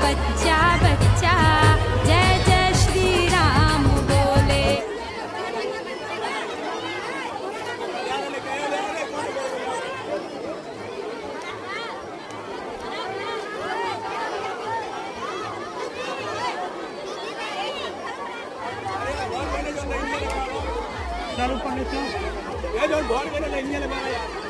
बच्चा बच्चा जय जय श्री राम बोले। चालू पड़ने से ये जो बहुत बड़े लेंगे लगा यार।